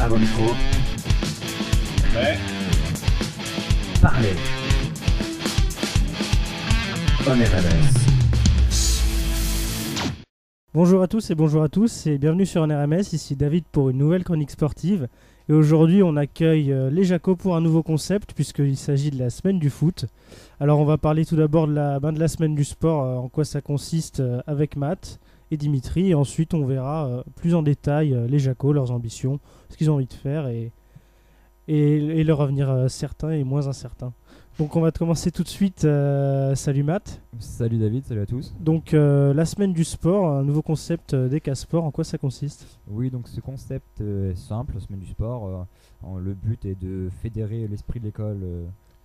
À vos micros. Ouais. Parlez. On est RMS. Bonjour à tous et bienvenue sur RMS, ici David pour une nouvelle chronique sportive. Et aujourd'hui on accueille les Jacos pour un nouveau concept puisqu'il s'agit de la semaine du foot. Alors on va parler tout d'abord de la semaine du sport, en quoi ça consiste avec Matt et Dimitri. Et ensuite on verra plus en détail les Jacos, leurs ambitions, ce qu'ils ont envie de faire et leur avenir certain et moins incertain. Donc on va commencer tout de suite. Salut Matt. Salut David, salut à tous. Donc la semaine du sport, un nouveau concept d'Ecasport, en quoi ça consiste ? Oui, donc ce concept est simple, la semaine du sport. Le but est de fédérer l'esprit de l'école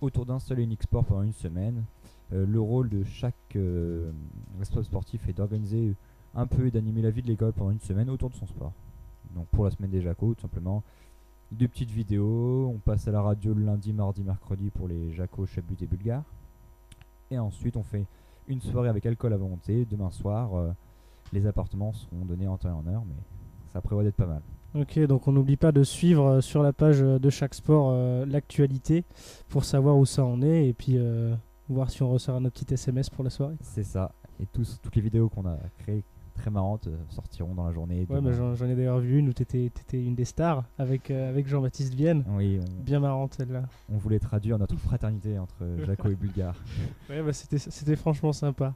autour d'un seul et unique sport pendant une semaine. Le rôle de chaque responsable sportif est d'organiser un peu et d'animer la vie de l'école pendant une semaine autour de son sport. Donc pour la semaine des Jacos, tout simplement, 2 petites vidéos, on passe à la radio le lundi, mardi, mercredi pour les Jacos, Chabut et Bulgares. Et ensuite on fait une soirée avec alcool à volonté. Demain soir, les appartements seront donnés en temps et en heure, mais ça prévoit d'être pas mal. Ok, donc on n'oublie pas de suivre sur la page de chaque sport l'actualité pour savoir où ça en est et puis voir si on ressort notre petit SMS pour la soirée. C'est ça, et toutes les vidéos qu'on a créées très marrantes sortiront dans la journée. Ouais, mais j'en ai d'ailleurs vu une où t'étais une des stars avec Jean-Baptiste Vienne. Oui, Bien marrante celle-là. on voulait traduire notre fraternité entre Jacos et Bulgares. Ouais, bah c'était franchement sympa.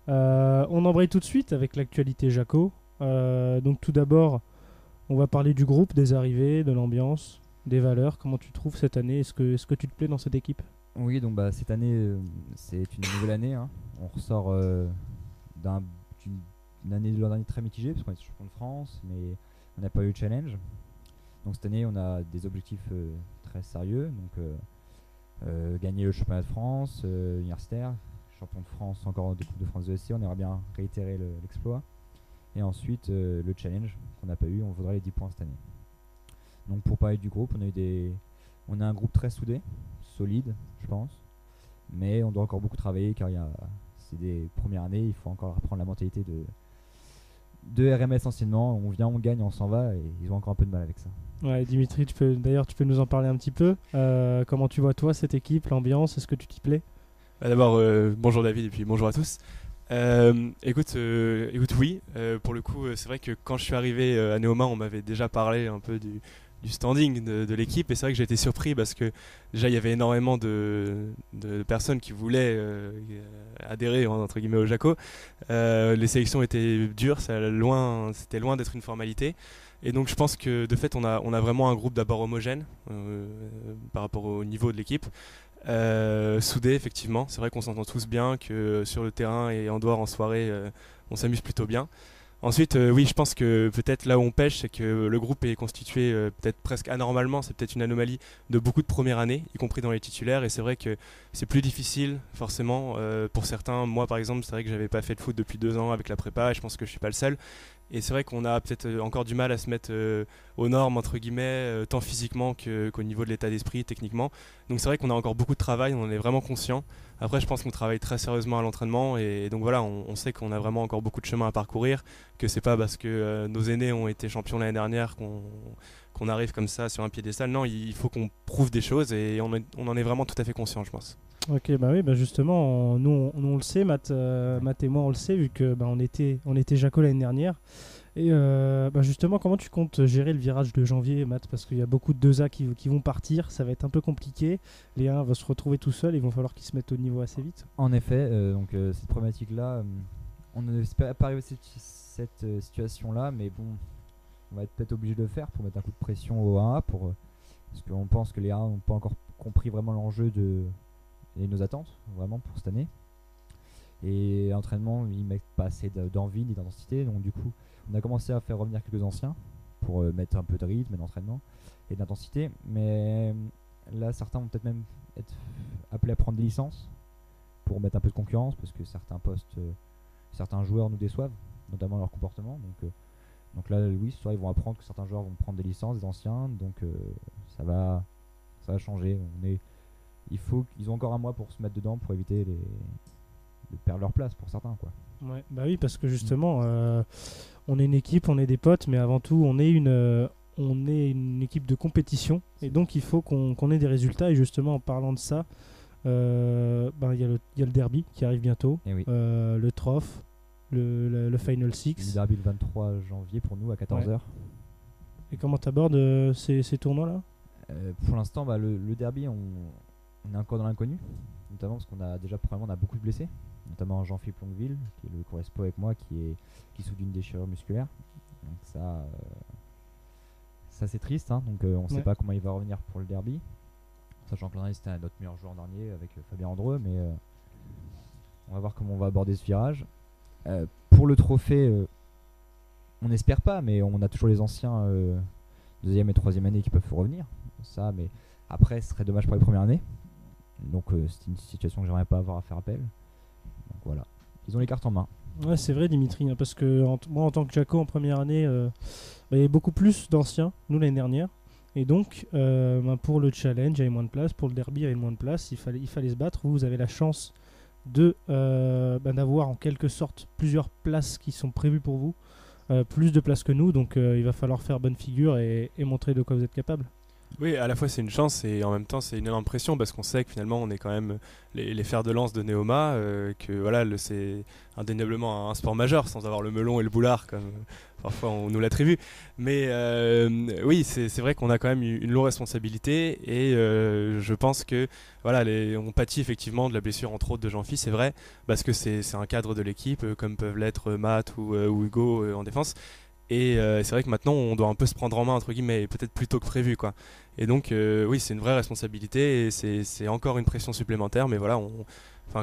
On embraye tout de suite avec l'actualité Jaco. Donc tout d'abord, on va parler du groupe, des arrivées, de l'ambiance, des valeurs. Comment tu trouves cette année ? Est-ce que tu te plais dans cette équipe ? Oui, donc cette année, c'est une nouvelle année. Hein. On ressort d'une année de l'an dernier très mitigée, parce qu'on est champion de France, mais on n'a pas eu le challenge. Donc cette année, on a des objectifs très sérieux. Donc gagner le championnat de France universitaire, champion de France encore de Coupe de France de SC, on aimerait bien réitérer l'exploit. Et ensuite, le challenge qu'on n'a pas eu, on voudrait les 10 points cette année. Donc pour parler du groupe, on a un groupe très soudé, solide, je pense. Mais on doit encore beaucoup travailler car c'est des premières années, il faut encore apprendre la mentalité de RMS anciennement. On vient, on gagne, on s'en va et ils ont encore un peu de mal avec ça. Ouais, Dimitri, tu peux nous en parler un petit peu. Comment tu vois toi cette équipe, l'ambiance, est-ce que tu t'y plais ? D'abord, bonjour David et puis bonjour à tous. Écoute, oui, pour le coup, c'est vrai que quand je suis arrivé à Neoma, on m'avait déjà parlé un peu du standing de l'équipe, et c'est vrai que j'ai été surpris parce que déjà il y avait énormément de personnes qui voulaient adhérer entre guillemets au Jaco. Les sélections étaient dures, c'était loin d'être une formalité. Et donc je pense que de fait on a vraiment un groupe d'abord homogène par rapport au niveau de l'équipe. Soudé effectivement, c'est vrai qu'on s'entend tous bien, que sur le terrain et en dehors en soirée on s'amuse plutôt bien. Ensuite oui, je pense que peut-être là où on pêche, c'est que le groupe est constitué peut-être presque anormalement, c'est peut-être une anomalie de beaucoup de premières années, y compris dans les titulaires, et c'est vrai que c'est plus difficile forcément pour certains. Moi par exemple, c'est vrai que j'avais pas fait de foot depuis 2 ans avec la prépa et je pense que je suis pas le seul. Et c'est vrai qu'on a peut-être encore du mal à se mettre aux normes, entre guillemets, tant physiquement qu'au niveau de l'état d'esprit, techniquement. Donc c'est vrai qu'on a encore beaucoup de travail, on en est vraiment conscient. Après, je pense qu'on travaille très sérieusement à l'entraînement et donc voilà, on sait qu'on a vraiment encore beaucoup de chemin à parcourir, que c'est pas parce que nos aînés ont été champions l'année dernière qu'on arrive comme ça sur un piédestal. Non, il faut qu'on prouve des choses et on en est vraiment tout à fait conscient, je pense. Ok, bah oui, bah justement, nous on le sait, Matt et moi on le sait, vu que on était Jaco l'année dernière. Et justement, comment tu comptes gérer le virage de janvier, Matt ? Parce qu'il y a beaucoup de 2A qui vont partir, ça va être un peu compliqué. Les 1 vont se retrouver tout seuls, il va falloir qu'ils se mettent au niveau assez vite. En effet, cette problématique-là, on n'espère pas arriver à cette situation-là, mais bon, on va être peut-être obligé de le faire pour mettre un coup de pression au 1A, parce qu'on pense que les 1 n'ont pas encore compris vraiment l'enjeu et nos attentes vraiment pour cette année. Et l'entraînement, ils mettent pas assez d'envie ni d'intensité, donc du coup on a commencé à faire revenir quelques anciens pour mettre un peu de rythme et d'entraînement et d'intensité, mais là certains vont peut-être même être appelés à prendre des licences pour mettre un peu de concurrence, parce que certains joueurs nous déçoivent, notamment leur comportement. Donc là oui, ce soir ils vont apprendre que certains joueurs vont prendre des licences, des anciens, donc ça va changer. Ils ont encore un mois pour se mettre dedans pour éviter de perdre leur place pour certains, quoi. Ouais, bah oui, parce que justement on est une équipe, on est des potes, mais avant tout on est on est une équipe de compétition et donc il faut qu'on ait des résultats. Et justement, en parlant de ça, il y a le derby qui arrive bientôt, Et oui. le Troph, le Final Le Six. derby le 23 janvier pour nous à 14h. Et comment t'abordes ces tournois-là? Pour l'instant, le derby, on est encore dans l'inconnu, notamment parce qu'on a déjà probablement on a beaucoup de blessés, notamment Jean-Philippe Longueville, qui est le correspond avec moi, qui souffre d'une déchirure musculaire. Donc ça c'est triste, hein. Donc on ne sait pas comment il va revenir pour le derby, sachant que l'an dernier c'était notre meilleur joueur dernier avec Fabien Andreu, mais on va voir comment on va aborder ce virage. Pour le trophée, on n'espère pas, mais on a toujours les anciens deuxième et troisième année qui peuvent revenir. Ça, mais après, ce serait dommage pour les premières années. Donc c'est une situation que j'aimerais pas avoir à faire appel. Donc voilà, ils ont les cartes en main. Ouais, c'est vrai, Dimitri, hein, parce que moi, en tant que Jaco en première année, il y avait beaucoup plus d'anciens, nous l'année dernière. Et donc, pour le challenge, il y avait moins de place. Pour le derby, il y avait moins de place. Il fallait se battre. Vous avez la chance d'avoir en quelque sorte plusieurs places qui sont prévues pour vous. Plus de places que nous. Donc, il va falloir faire bonne figure et montrer de quoi vous êtes capable. Oui, à la fois c'est une chance et en même temps c'est une énorme pression parce qu'on sait que finalement on est quand même les fers de lance de Neoma, que voilà, c'est indéniablement un sport majeur sans avoir le melon et le boulard comme parfois on nous l'attribue. Mais oui, c'est vrai qu'on a quand même une lourde responsabilité et je pense que voilà, on pâtit effectivement de la blessure entre autres de Jean-Philippe, c'est vrai, parce que c'est un cadre de l'équipe comme peuvent l'être Matt ou Hugo en défense. Et c'est vrai que maintenant on doit un peu se prendre en main entre guillemets, peut-être plus tôt que prévu quoi. Et donc oui, c'est une vraie responsabilité et c'est encore une pression supplémentaire, mais voilà,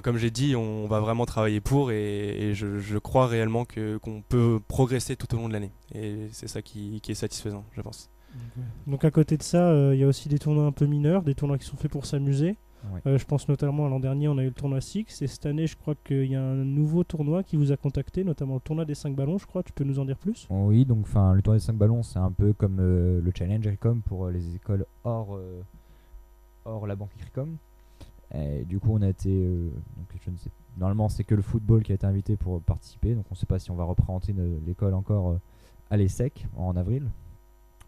comme j'ai dit, on va vraiment travailler pour et je crois réellement qu'on peut progresser tout au long de l'année. Et c'est ça qui est satisfaisant, je pense. Donc à côté de ça, il y a aussi des tournois un peu mineurs, des tournois qui sont faits pour s'amuser. Ouais. Je pense notamment à l'an dernier, on a eu le tournoi Six, et cette année, je crois qu'il y a un nouveau tournoi qui vous a contacté, notamment le tournoi des 5 ballons, je crois. Tu peux nous en dire plus? Oui, donc le tournoi des 5 ballons, c'est un peu comme le challenge Agricom pour les écoles hors la banque Agricom. Et du coup, on a été donc je ne sais, normalement, c'est que le football qui a été invité pour participer, donc on ne sait pas si on va représenter l'école encore à l'ESSEC en avril.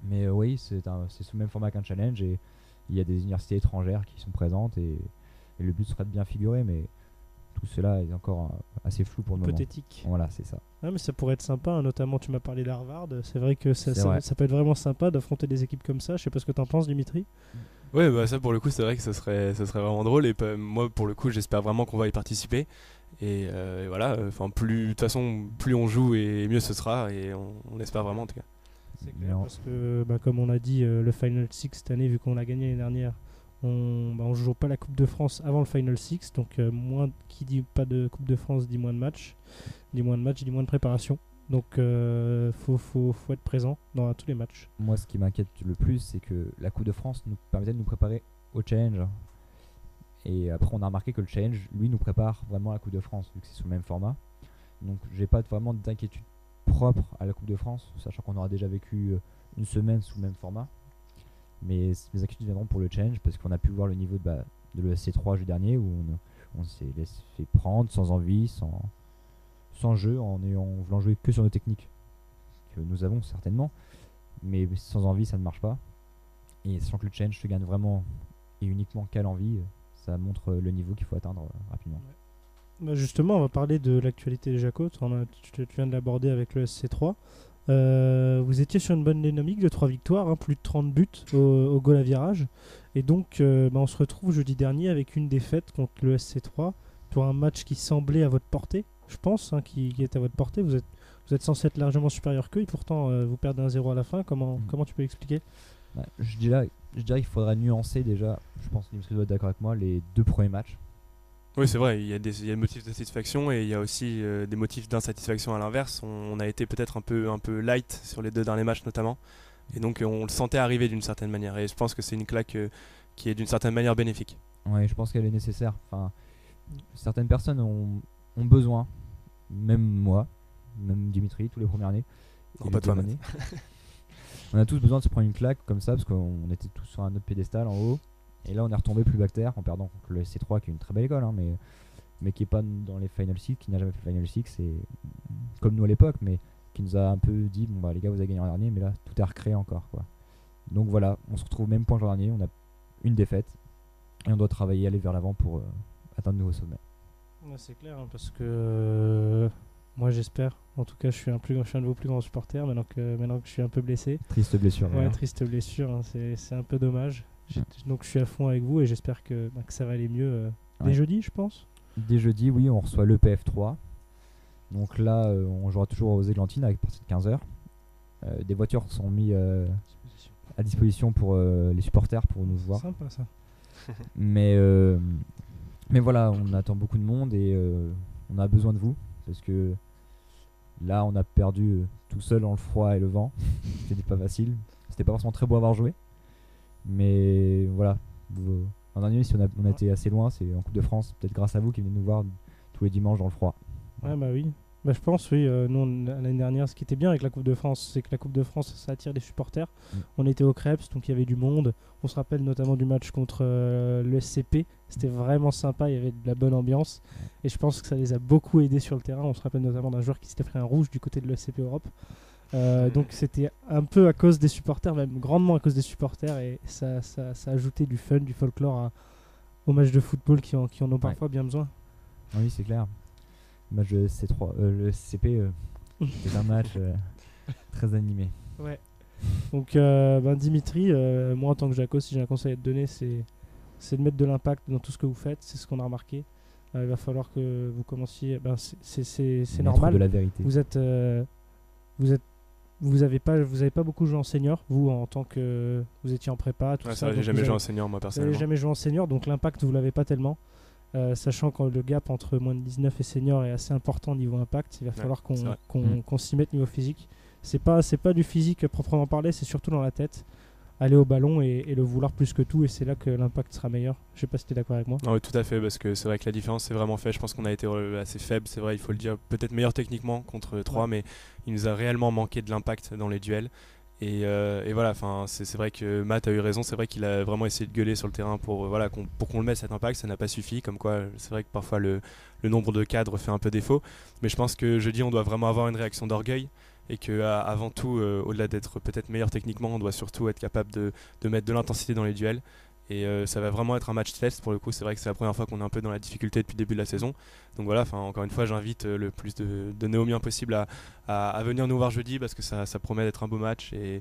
Mais oui, c'est sous le même format qu'un challenge et il y a des universités étrangères qui sont présentes et le but serait de bien figurer, mais tout cela est encore assez flou pour le moment. Hypothétique. Voilà, c'est ça. Ah, mais ça pourrait être sympa, hein, notamment tu m'as parlé d'Harvard. C'est vrai que ça peut être vraiment sympa d'affronter des équipes comme ça. Je sais pas ce que t'en penses, Dimitri. Ouais, bah ça pour le coup, c'est vrai que ça serait vraiment drôle et moi pour le coup, j'espère vraiment qu'on va y participer. Et voilà, de toute façon, plus on joue et mieux ce sera et on espère vraiment en tout cas. C'est clair, parce que comme on a dit, le Final Six cette année, vu qu'on l'a gagné l'année dernière, on joue pas la Coupe de France avant le Final Six, donc qui dit pas de Coupe de France dit moins de matchs, dit moins de préparation. Donc faut être présent dans tous les matchs. Moi, ce qui m'inquiète le plus, c'est que la Coupe de France nous permettait de nous préparer au challenge. Et après, on a remarqué que le challenge, lui, nous prépare vraiment à la Coupe de France, vu que c'est sous le même format. Donc, j'ai pas vraiment d'inquiétude propre à la Coupe de France, sachant qu'on aura déjà vécu une semaine sous le même format. Mais les inquiétudes viendront pour le challenge, parce qu'on a pu voir le niveau de l'ESC3 jeudi dernier, où on s'est laissé prendre sans envie, sans jeu, en voulant jouer que sur nos techniques, que nous avons certainement, mais sans envie, ça ne marche pas. Et sachant que le challenge se gagne vraiment et uniquement qu'à l'envie, ça montre le niveau qu'il faut atteindre rapidement. Justement, on va parler de l'actualité des Jaco. Tu viens de l'aborder avec le SC3. Vous étiez sur une bonne dynamique de 3 victoires, hein, plus de 30 buts au goal à virage. Et donc, on se retrouve jeudi dernier avec une défaite contre le SC3 pour un match qui semblait à votre portée, je pense, hein, qui est à votre portée. Vous êtes censé être largement supérieur qu'eux et pourtant vous perdez 1-0 à la fin. Comment tu peux l'expliquer? Je dirais qu'il faudrait nuancer déjà, je pense que Dimitri doit être d'accord avec moi, les 2 premiers matchs. Oui, c'est vrai, il y a des motifs de satisfaction et il y a aussi des motifs d'insatisfaction à l'inverse. On a été peut-être un peu light sur les 2 derniers matchs notamment. Et donc on le sentait arriver d'une certaine manière. Et je pense que c'est une claque qui est d'une certaine manière bénéfique. Oui, je pense qu'elle est nécessaire. Certaines personnes ont besoin, même moi, même Dimitri, tous les premières années. Non, pas toi, années. On a tous besoin de se prendre une claque comme ça parce qu'on était tous sur un autre piédestal en haut. Et là, on est retombé plus bactère en perdant contre le SC3, qui est une très belle école, hein, mais qui n'est pas dans les Final Six, qui n'a jamais fait Final Six, et comme nous à l'époque, mais qui nous a un peu dit bon, les gars, vous avez gagné l'an dernier, mais là, tout est à recréer encore, quoi. Donc voilà, on se retrouve au même point que l'an dernier, on a une défaite et on doit travailler, aller vers l'avant pour atteindre de nouveaux sommets. Ouais, c'est clair, hein, parce que moi j'espère, en tout cas je suis un de vos plus grands supporters maintenant que je suis un peu blessé. Triste blessure. Ouais, d'ailleurs. triste blessure, hein, c'est un peu dommage. Donc je suis à fond avec vous et j'espère que ça va aller mieux dès Ouais. jeudi, je pense. Dès jeudi, oui, on reçoit l'EPF 3. Donc là, on jouera toujours aux Églantines avec partir de 15h. Des voitures sont mises à disposition pour les supporters pour nous voir. Sympa ça. Mais voilà, on attend beaucoup de monde et on a besoin de vous parce que là, on a perdu tout seul dans le froid et le vent. C'était pas facile. C'était pas forcément très beau à avoir joué. Mais voilà. L'an dernier, si on a été assez loin, c'est en Coupe de France, peut-être grâce à vous qui venez nous voir tous les dimanches dans le froid. Ouais, bah oui. Bah, je pense, oui. Nous, l'année dernière, ce qui était bien avec la Coupe de France, c'est que la Coupe de France, ça attire des supporters. On était au Crêpes, donc il y avait du monde. On se rappelle notamment du match contre le SCP. C'était vraiment sympa, il y avait de la bonne ambiance. Et je pense que ça les a beaucoup aidés sur le terrain. On se rappelle notamment d'un joueur qui s'était pris un rouge du côté de l'SCP Europe. Donc c'était un peu à cause des supporters, même grandement à cause des supporters. Et ça ajoutait du fun, du folklore aux matchs de football qui en ont parfois bien besoin. Oui, c'est clair. Le match de C3, le CP, c'est un match très animé. Ouais. Donc Dimitri, moi en tant que Jaco, si j'ai un conseil à te donner, c'est de mettre de l'impact dans tout ce que vous faites. C'est ce qu'on a remarqué. Il va falloir que vous commenciez. C'est Mettre normal. de la vérité. Vous avez pas beaucoup joué en senior, vous en tant que vous étiez en prépa, tout Ouais, ça. j'ai donc jamais vous joué avez- en senior, moi Vous n'avez personnellement. jamais joué en senior, donc l'impact vous l'avez pas tellement. Sachant que le gap entre moins de 19 et senior est assez important niveau impact, il va falloir c'est vrai. qu'on s'y mette niveau physique. C'est pas du physique proprement parlé, c'est surtout dans la tête. Aller au ballon et le vouloir plus que tout, et c'est là que l'impact sera meilleur. Je sais pas si tu es d'accord avec moi. Non, oui, tout à fait, parce que c'est vrai que la différence c'est vraiment fait. Je pense qu'on a été assez faible, c'est vrai, il faut le dire. Peut-être meilleur techniquement contre 3, mais il nous a réellement manqué de l'impact dans les duels. Et voilà, c'est vrai que Matt a eu raison, c'est vrai qu'il a vraiment essayé de gueuler sur le terrain pour qu'on le mette cet impact, ça n'a pas suffi. Comme quoi, c'est vrai que parfois le nombre de cadres fait un peu défaut. Mais je pense que jeudi, on doit vraiment avoir une réaction d'orgueil. Et que avant tout, au-delà d'être peut-être meilleur techniquement, on doit surtout être capable de mettre de l'intensité dans les duels. Et ça va vraiment être un match test pour le coup. C'est vrai que c'est la première fois qu'on est un peu dans la difficulté depuis le début de la saison. Donc voilà, encore une fois, j'invite le plus de néomiens possible à venir nous voir jeudi parce que ça promet d'être un beau match. Et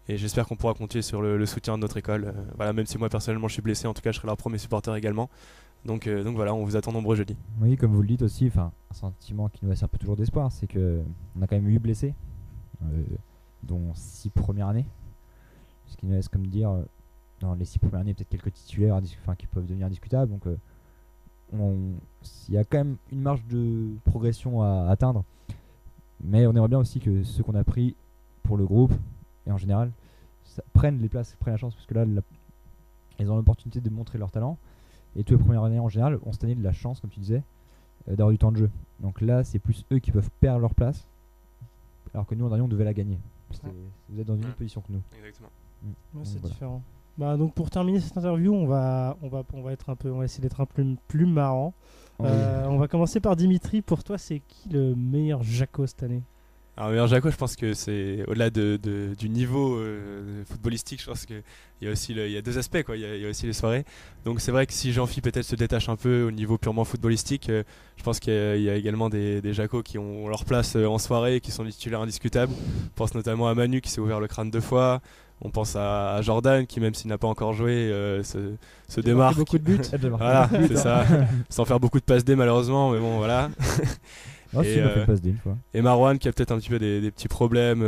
j'espère qu'on pourra compter sur le soutien de notre école. Voilà, même si moi personnellement je suis blessé, en tout cas je serai leur premier supporter également. Donc voilà, on vous attend nombreux jeudi. Oui, comme vous le dites aussi, un sentiment qui nous laisse un peu toujours d'espoir, c'est qu'on a quand même 8 blessés, dont 6 premières années. Ce qui nous laisse comme dire, dans les 6 premières années, peut-être quelques titulaires qui peuvent devenir indiscutables. Donc il y a quand même une marge de progression à atteindre. Mais on aimerait bien aussi que ceux qu'on a pris pour le groupe, et en général, prennent les places, prennent la chance, parce que là, ils ont l'opportunité de montrer leur talent. Et tous les premières années en général ont cette année de la chance, comme tu disais, d'avoir du temps de jeu. Donc là, c'est plus eux qui peuvent perdre leur place, alors que nous, en dernier, on devait la gagner. Vous êtes dans une autre position que nous. Exactement. Ouais, c'est Voilà. différent. Donc pour terminer cette interview, on va essayer d'être un peu plus marrant. On va commencer par Dimitri. Pour toi, c'est qui le meilleur Jaco cette année? Alors, meilleur Jaco, je pense que c'est au-delà du niveau footballistique, je pense qu'il y a aussi il y a deux aspects, quoi. Il y a aussi les soirées. Donc c'est vrai que si Jean-Phi peut-être se détache un peu au niveau purement footballistique, je pense qu'il y a également des Jacos qui ont leur place en soirée et qui sont des titulaires indiscutables. On pense notamment à Manu qui s'est ouvert le crâne 2 fois. On pense à Jordan qui, même s'il n'a pas encore joué, se démarque. Beaucoup de buts. Voilà, c'est ça. Sans faire beaucoup de passes D malheureusement, mais bon voilà. Oh, si, il m'a fait passe D une fois. Et Marwan qui a peut-être un petit peu des petits problèmes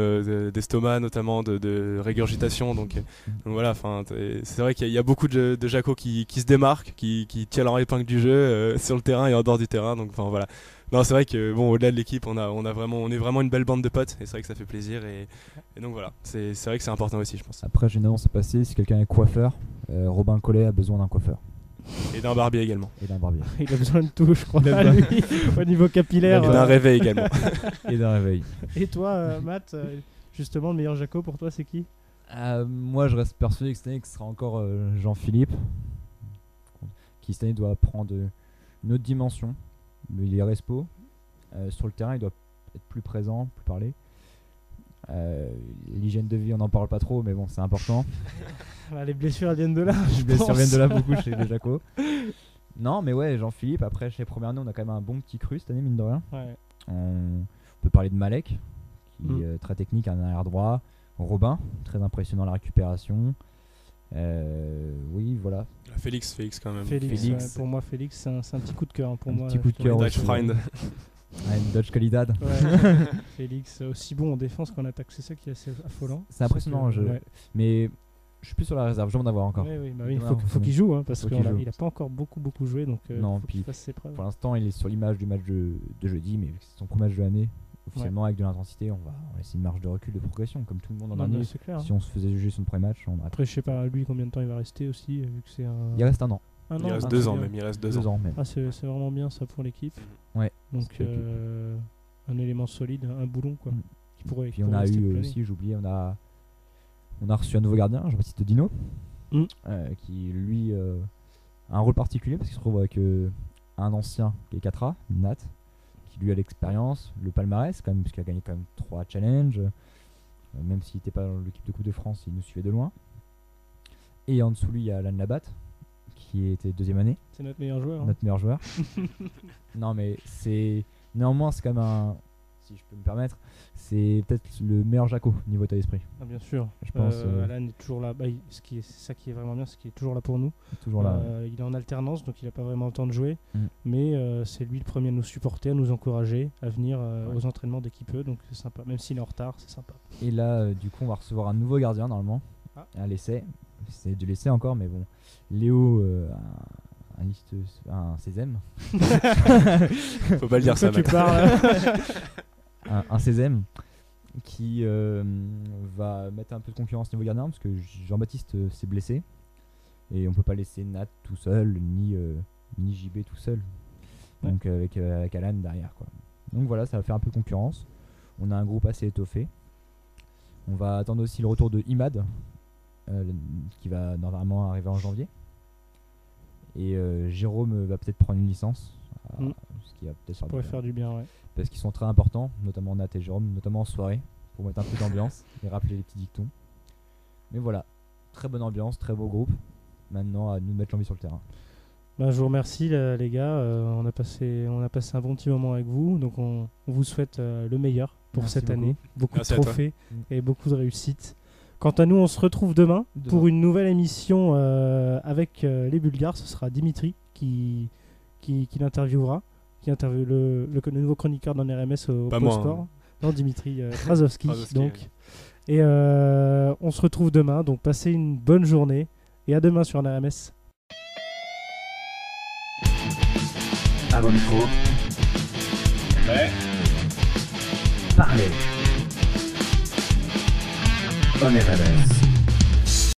d'estomac, notamment de régurgitation. Donc voilà, c'est vrai qu'il y a beaucoup de Jacos qui se démarquent, qui tirent leur épingle du jeu sur le terrain et en dehors du terrain. Donc voilà. Non, c'est vrai que au-delà de l'équipe, on est vraiment une belle bande de potes et c'est vrai que ça fait plaisir et donc voilà, c'est vrai que c'est important aussi, je pense. Après, j'ai une annonce à passer, si quelqu'un est coiffeur, Robin Collet a besoin d'un coiffeur Et d'un barbier également. et d'un barbier Il a besoin de tout, je crois. Lui, au niveau capillaire. Et d'un réveil également. et d'un réveil. Et toi, Matt, justement, le meilleur Jaco pour toi, c'est qui? Moi, je reste persuadé que cette année, ce sera encore Jean-Philippe, qui cette année doit prendre une autre dimension. Il est respo. Sur le terrain, il doit être plus présent, plus parler. L'hygiène de vie, on n'en parle pas trop, mais bon, c'est important. Les blessures elles viennent de là. Les blessures viennent de là beaucoup chez les Jaco. Non, mais ouais, Jean-Philippe. Après, chez les premières années, on a quand même un bon petit cru cette année, mine de rien. Ouais. On peut parler de Malek, qui est très technique, un arrière droit. Robin, très impressionnant la récupération. Oui, voilà. Félix quand même. Félix. Félix. Ouais, pour moi, Félix, c'est un petit coup de cœur. Pour Un moi, petit coup de cœur Dutch aussi. Friend. Ouais, une Dodge Qualidad. Ouais. Félix, aussi bon en défense qu'en attaque, c'est ça qui est assez affolant. C'est impressionnant, mais je suis plus sur la réserve, je vais en avoir encore. Oui, Il il doit faut qu'il joue, hein, parce Faut qu'il qu'il joue. n'a pas encore beaucoup joué, donc Non, faut puis qu'il fasse ses preuves. Pour l'instant, il est sur l'image du match de jeudi, mais vu que c'est son premier match de l'année, officiellement avec de l'intensité, on va laisser une marge de recul, de progression, comme tout le monde en Non, année. mais c'est clair. Si on se faisait juger son premier match, on aurait Après, je sais pas lui combien de temps il va rester aussi, vu que c'est un. Il reste un an. Il reste Ah, 2 c'est ans bien. même. Il reste 2 2 ans. ans même. Ah, c'est vraiment bien ça pour l'équipe. Ouais. Donc, c'est l'équipe. un élément solide, un boulon quoi. Qui pourrait, Puis on a rester eu toute l'année. aussi, j'oubliais, on a reçu un nouveau gardien, Jean-Baptiste Dino, Mm. qui lui a un rôle particulier parce qu'il se trouve avec un ancien qui est Catra, Nat, qui lui a l'expérience, le palmarès quand même, parce qu'il a gagné quand même 3 challenges, même s'il n'était pas dans l'équipe de Coupe de France, il nous suivait de loin. Et en dessous lui, il y a Alan Labatte, qui était deuxième année, C'est notre meilleur joueur. notre meilleur joueur. Non mais néanmoins c'est quand même si je peux me permettre, c'est peut-être le meilleur Jaco niveau état d'esprit. Ah, bien sûr. Je pense, Alan est toujours là. C'est ça qui est vraiment bien, c'est qu'il est toujours là pour nous. Toujours là. Il est en alternance, donc il n'a pas vraiment le temps de jouer. Mm. Mais c'est lui le premier à nous supporter, à nous encourager, à venir Ouais. aux entraînements d'équipe. Donc c'est sympa. Même s'il est en retard, c'est sympa. Et là, du coup, on va recevoir un nouveau gardien normalement. Ah. Un l'essai. C'est du l'essai encore, mais bon. Léo, un 16ème. Faut pas le dire ça, Tu mec. parles. un 16ème qui va mettre un peu de concurrence niveau gardien parce que Jean-Baptiste s'est blessé. Et on peut pas laisser Nat tout seul, ni JB tout seul. Donc avec Alan derrière, quoi. Donc voilà, ça va faire un peu de concurrence. On a un groupe assez étoffé. On va attendre aussi le retour de Imad, qui va normalement arriver en janvier. Et Jérôme va peut-être prendre une licence, ce qui va peut-être Ça pourrait faire du bien, ouais. parce qu'ils sont très importants, notamment Nat et Jérôme, notamment en soirée, pour mettre un peu d'ambiance et rappeler les petits dictons. Mais voilà, très bonne ambiance, très beau groupe. Maintenant, à nous de mettre l'envie sur le terrain. Ben, je vous remercie les gars, on a passé un bon petit moment avec vous, donc on vous souhaite le meilleur pour Merci cette beaucoup. année, beaucoup Merci de à toi. trophées Mm. et beaucoup de réussites. Quant à nous, on se retrouve demain pour une nouvelle émission avec les Bulgares. Ce sera Dimitri qui l'interviewera, qui interviewe le nouveau chroniqueur d'un RMS au Pas Pôle moi, Sport. hein. Non, Dimitri Krasovski. Krasovski, Donc. ouais. Et on se retrouve demain, donc passez une bonne journée et à demain sur un RMS. À vos micros. Parlez. On est RMS.